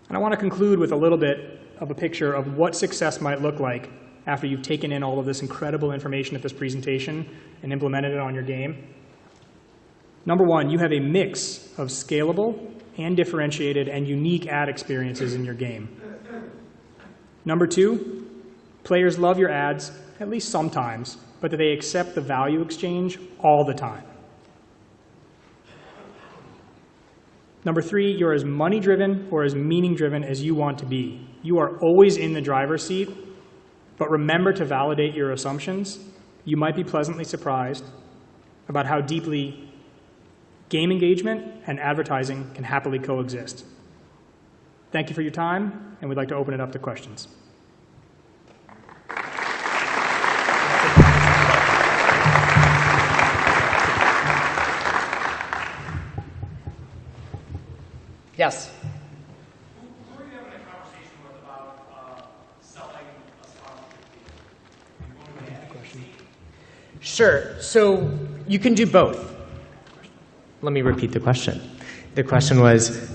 And I want to conclude with a little bit of a picture of what success might look like after you've taken in all of this incredible information at this presentation and implemented it on your game. Number 1, you have a mix of scalable and differentiated and unique ad experiences in your game. Number 2, players love your ads, at least sometimes, but they accept the value exchange all the time. Number 3, you're as money-driven or as meaning-driven as you want to be. You are always in the driver's seat, but remember to validate your assumptions. You might be pleasantly surprised about how deeply game engagement and advertising can happily coexist. Thank you for your time, and we'd like to open it up to questions. Yes? Who are you having a conversation with about selling a sponsorship fee? Sure. So you can do both. Let me repeat the question. The question was,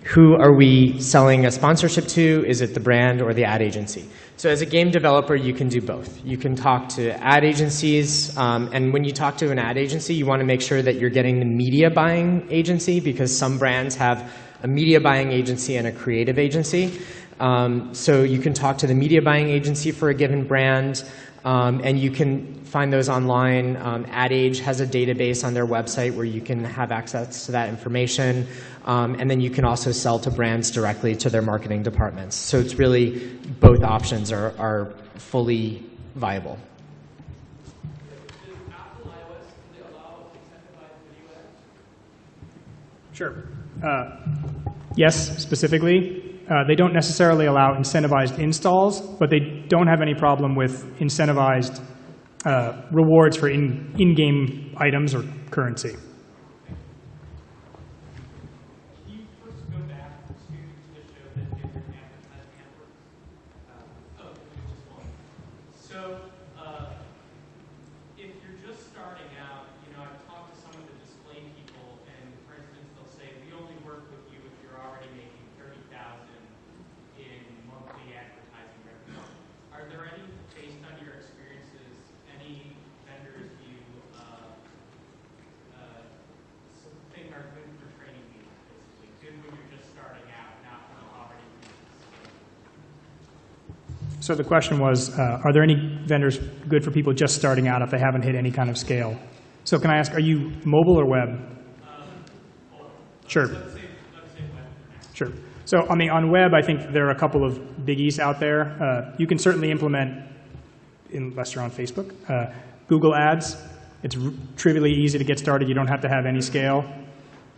who are we selling a sponsorship to? Is it the brand or the ad agency? So as a game developer, you can do both. You can talk to ad agencies, and when you talk to an ad agency, you want to make sure that you're getting the media buying agency, because some brands have a media buying agency and a creative agency. So you can talk to the media buying agency for a given brand, and you can find those online. Ad Age has a database on their website where you can have access to that information. And then you can also sell to brands directly to their marketing departments. So it's really both options are fully viable. Does Apple iOS allow Sure. Yes, specifically. They don't necessarily allow incentivized installs, but they don't have any problem with incentivized rewards for in-game items or currency. Can you first go back to the show that different advertising networks? Just one. So, if you're just starting out, I've talked to some of the display people, and for instance, they'll say, we only work with you if you're already making $30,000 in monthly advertising revenue. Are there any, based on your experiences, any vendors you think are good for training people, basically? Good when you're just starting out, not when you're already So the question was, are there any vendors good for people just starting out if they haven't hit any kind of scale? So can I ask, are you mobile or web? Sure. Let's say web. Sure. So I mean, on web, I think there are a couple of biggies out there. You can certainly implement, unless you're on Facebook, Google Ads. It's trivially easy to get started. You don't have to have any scale.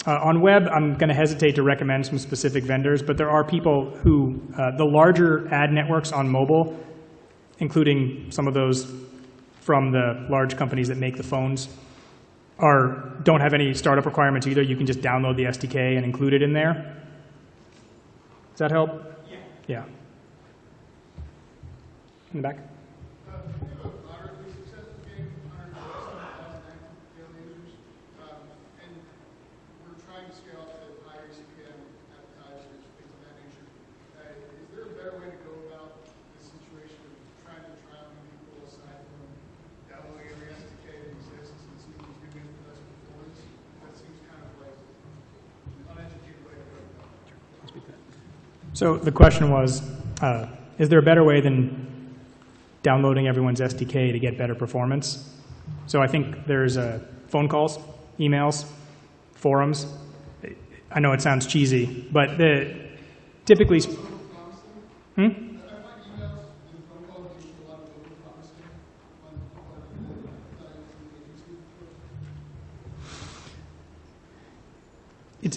On web, I'm going to hesitate to recommend some specific vendors, but there are people who, the larger ad networks on mobile, including some of those from the large companies that make the phones, don't have any startup requirements either. You can just download the SDK and include it in there. Does that help? Yeah. Yeah. In the back? So the question was, is there a better way than downloading everyone's SDK to get better performance? So I think there's phone calls, emails, forums. I know it sounds cheesy, but typically...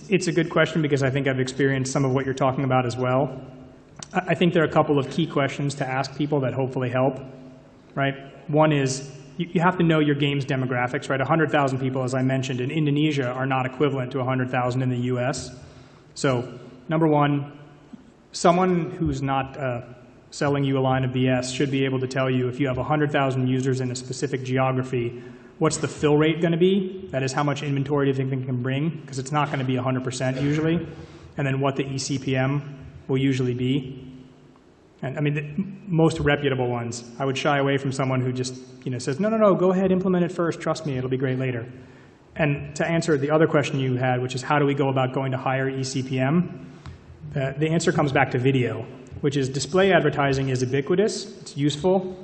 It's a good question because I think I've experienced some of what you're talking about as well. I think there are a couple of key questions to ask people that hopefully help, right? One is you have to know your game's demographics, right? 100,000 people, as I mentioned, in Indonesia are not equivalent to 100,000 in the US. So number one, someone who's not selling you a line of BS should be able to tell you if you have 100,000 users in a specific geography, what's the fill rate going to be? That is, how much inventory do you think they can bring? Because it's not going to be 100% usually. And then what the eCPM will usually be. And I mean, the most reputable ones. I would shy away from someone who just says, no, go ahead, implement it first. Trust me, it'll be great later. And to answer the other question you had, which is how do we go about going to higher eCPM? The answer comes back to video, which is display advertising is ubiquitous. It's useful.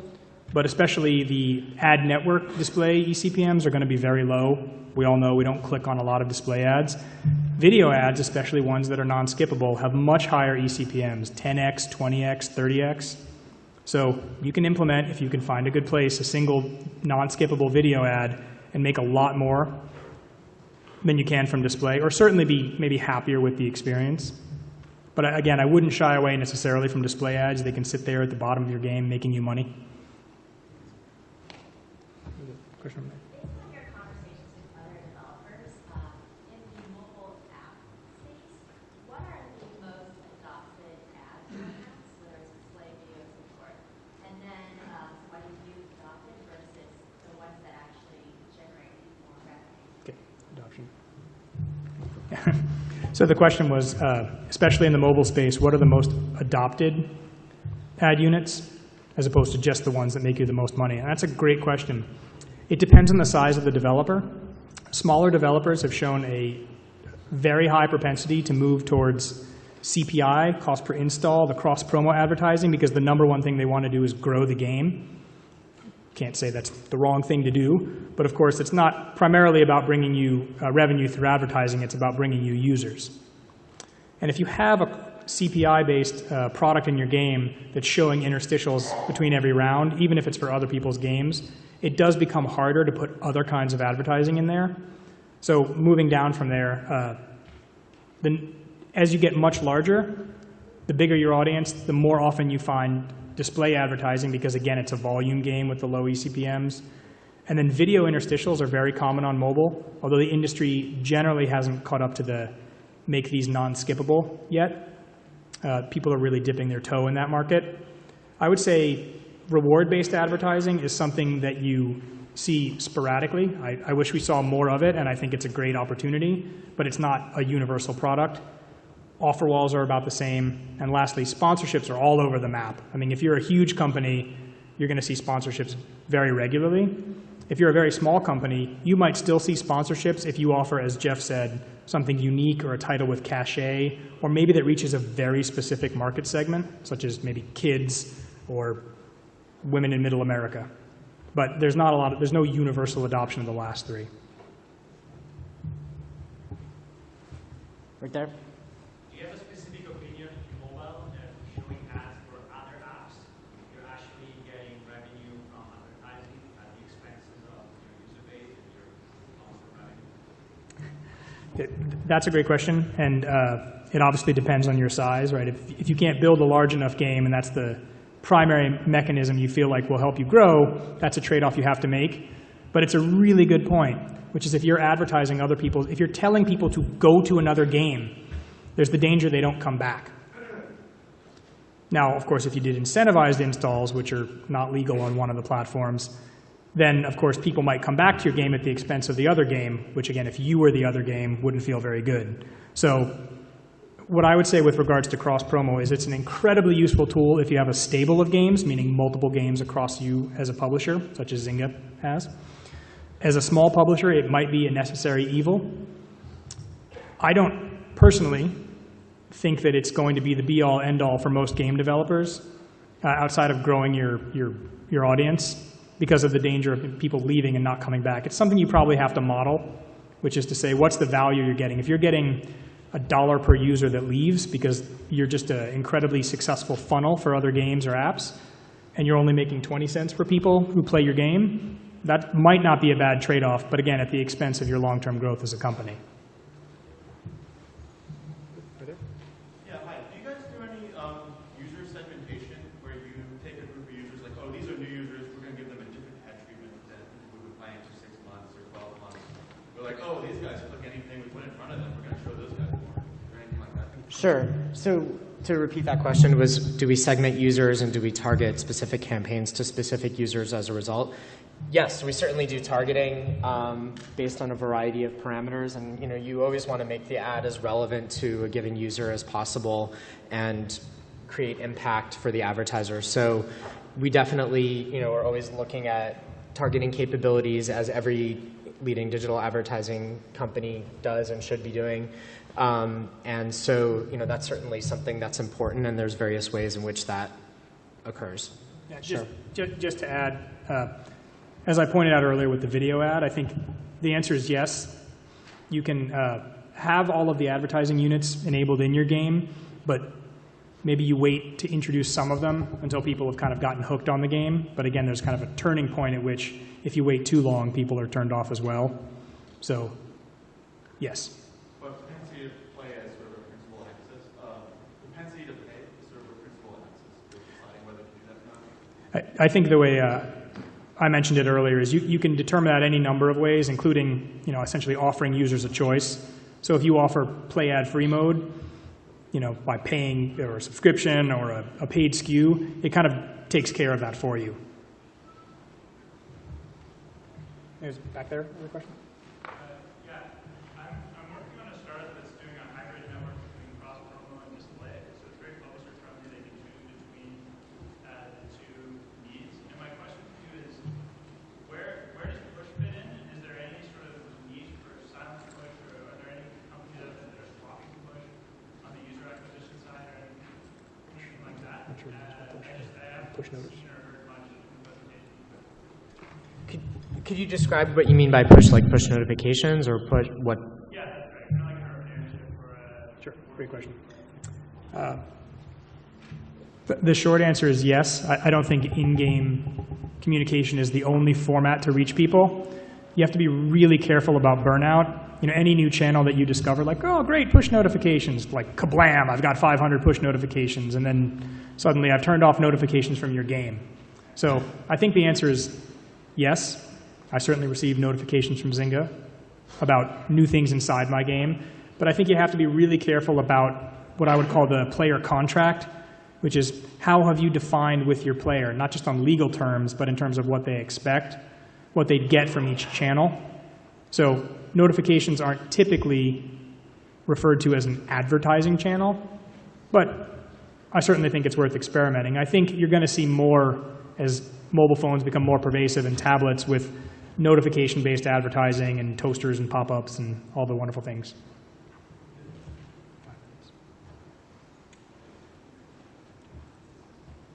But especially the ad network display eCPMs are going to be very low. We all know we don't click on a lot of display ads. Video ads, especially ones that are non-skippable, have much higher eCPMs, 10x, 20x, 30x. So you can implement, if you can find a good place, a single non-skippable video ad and make a lot more than you can from display, or certainly be maybe happier with the experience. But again, I wouldn't shy away necessarily from display ads. They can sit there at the bottom of your game making you money. Question? Based on your conversations with other developers, in the mobile app space, what are the most adopted ad formats, whether it's display, video, so forth? And then what have you adopted versus the ones that actually generate more revenue? Okay, adoption. So the question was, especially in the mobile space, what are the most adopted ad units as opposed to just the ones that make you the most money? And that's a great question. It depends on the size of the developer. Smaller developers have shown a very high propensity to move towards CPI, cost per install, the cross-promo advertising, because the number one thing they want to do is grow the game. Can't say that's the wrong thing to do, but of course it's not primarily about bringing you revenue through advertising, it's about bringing you users. And if you have a CPI-based product in your game that's showing interstitials between every round, even if it's for other people's games, it does become harder to put other kinds of advertising in there. So moving down from there, Then, as you get much larger, the bigger your audience, the more often you find display advertising because, again, it's a volume game with the low eCPMs. And then video interstitials are very common on mobile, although the industry generally hasn't caught up to the make these non-skippable yet. People are really dipping their toe in that market. I would say reward-based advertising is something that you see sporadically. I wish we saw more of it, and I think it's a great opportunity, but it's not a universal product. Offer walls are about the same. And lastly, sponsorships are all over the map. I mean, if you're a huge company, you're going to see sponsorships very regularly. If you're a very small company, you might still see sponsorships if you offer, as Jeff said, something unique or a title with cachet, or maybe that reaches a very specific market segment, such as maybe kids or women in middle America. But there's no universal adoption of the last three. Right there. Do you have a specific opinion in mobile that showing ads for other apps, you're actually getting revenue from advertising at the expenses of your user base and your also revenue? That's a great question, and it obviously depends on your size, right? If you can't build a large enough game, and that's the primary mechanism you feel like will help you grow, that's a trade-off you have to make. But it's a really good point, which is if you're advertising other people, if you're telling people to go to another game, there's the danger they don't come back. Now, of course, if you did incentivized installs, which are not legal on one of the platforms, then, of course, people might come back to your game at the expense of the other game, which, again, if you were the other game, wouldn't feel very good. So what I would say with regards to cross-promo is it's an incredibly useful tool if you have a stable of games, meaning multiple games across you as a publisher, such as Zynga has. As a small publisher, it might be a necessary evil. I don't personally think that it's going to be the be-all, end-all for most game developers outside of growing your audience because of the danger of people leaving and not coming back. It's something you probably have to model, which is to say, what's the value you're getting? If you're getting $1 per user that leaves because you're just an incredibly successful funnel for other games or apps, and you're only making 20 cents for people who play your game, that might not be a bad trade-off, but again, at the expense of your long-term growth as a company. Yeah, hi. Do you guys do any user segmentation where you take a group of users, like, oh, these are new users, we're going to give them a different ad treatment than we would plan for 6 months or 12 months? We're like, oh, these guys click anything we put in front of them, we're going to show those guys more, or anything like that? Sure. So to repeat that question was, do we segment users and do we target specific campaigns to specific users as a result? Yes, we certainly do targeting based on a variety of parameters, and you always want to make the ad as relevant to a given user as possible and create impact for the advertiser. So we definitely are always looking at targeting capabilities, as every leading digital advertising company does and should be doing. And so that's certainly something that's important, and there's various ways in which that occurs. Yeah, Sure. just to add, as I pointed out earlier with the video ad, I think the answer is yes. You can have all of the advertising units enabled in your game, but maybe you wait to introduce some of them until people have kind of gotten hooked on the game. But again, there's kind of a turning point at which if you wait too long, people are turned off as well. So, yes. But propensity to play as sort of a principal axis, propensity to pay is sort of a principal axis for deciding whether to do that or not? I think the way I mentioned it earlier is you can determine that any number of ways, including essentially offering users a choice. So if you offer play ad free mode, by paying or a subscription or a paid SKU, it kind of takes care of that for you. There's back there, another question? Yeah, I'm working on a startup that's doing a hybrid network between cross-promo and display. So it's very publisher-friendly. They can choose between the two needs. And my question to you is, where does push fit in? Is there any sort of need for silent push, or are there any companies out there that are swapping push on the user acquisition side or anything like that? I haven't Push notice. seen or heard much in the presentation. Could you describe what you mean by push, like push notifications or push what? Yeah, that's right. Kind of like an urban ownership for Sure, great question. The short answer is yes. I don't think in-game communication is the only format to reach people. you have to be really careful about burnout. You know, any new channel that you discover, like, oh, great, push notifications, like, kablam, I've got 500 push notifications, and then suddenly I've turned off notifications from your game. So I think the answer is yes. I certainly receive notifications from Zynga about new things inside my game, but I think you have to be really careful about what I would call the player contract, which is how have you defined with your player, not just on legal terms, but in terms of what they expect, what they get from each channel. So notifications aren't typically referred to as an advertising channel, but I certainly think it's worth experimenting. I think you're going to see more as mobile phones become more pervasive and tablets with notification-based advertising and toasters and pop-ups and all the wonderful things.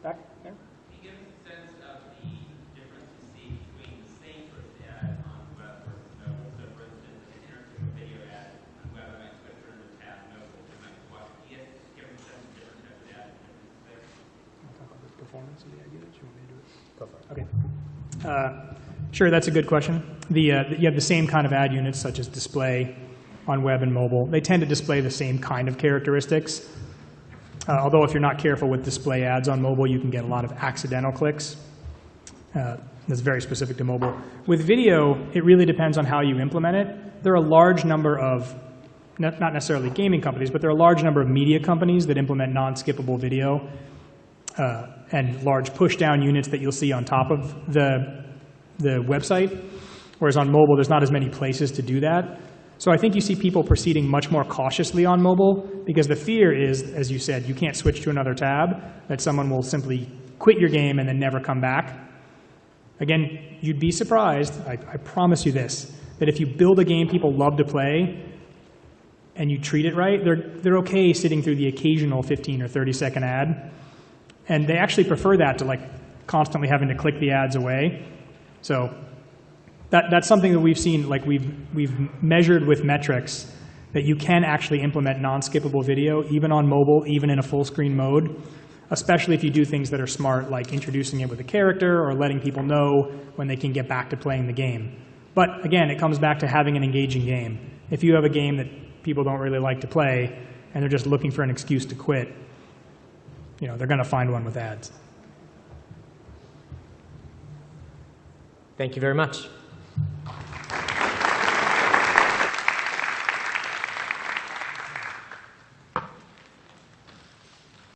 Back there? Can you give us a sense of the difference you see between the same sort of ad on web versus mobile? So for instance, if you're entering a video ad on web, I might switch over to tab mobile. I might watch it. Give us a sense of different types of ads there. I'll talk about the performance of the ad units. You want me to do it? Go for it. Okay. Sure, that's a good question. You have the same kind of ad units, such as display on web and mobile. They tend to display the same kind of characteristics. Although if you're not careful with display ads on mobile, you can get a lot of accidental clicks. That's very specific to mobile. With video, it really depends on how you implement it. There are a large number of, not necessarily gaming companies, but there are a large number of media companies that implement non-skippable video and large push-down units that you'll see on top of the website. Whereas on mobile, there's not as many places to do that. So I think you see people proceeding much more cautiously on mobile because the fear is, as you said, you can't switch to another tab, that someone will simply quit your game and then never come back. Again, you'd be surprised, I promise you this, that if you build a game people love to play and you treat it right, they're okay sitting through the occasional 15 or 30-second ad. And they actually prefer that to like constantly having to click the ads away. So that's something that we've seen, like we've measured with metrics that you can actually implement non-skippable video, even on mobile, even in a full screen mode, especially if you do things that are smart, like introducing it with a character or letting people know when they can get back to playing the game. But again, it comes back to having an engaging game. If you have a game that people don't really like to play and they're just looking for an excuse to quit, you know, they're going to find one with ads. Thank you very much.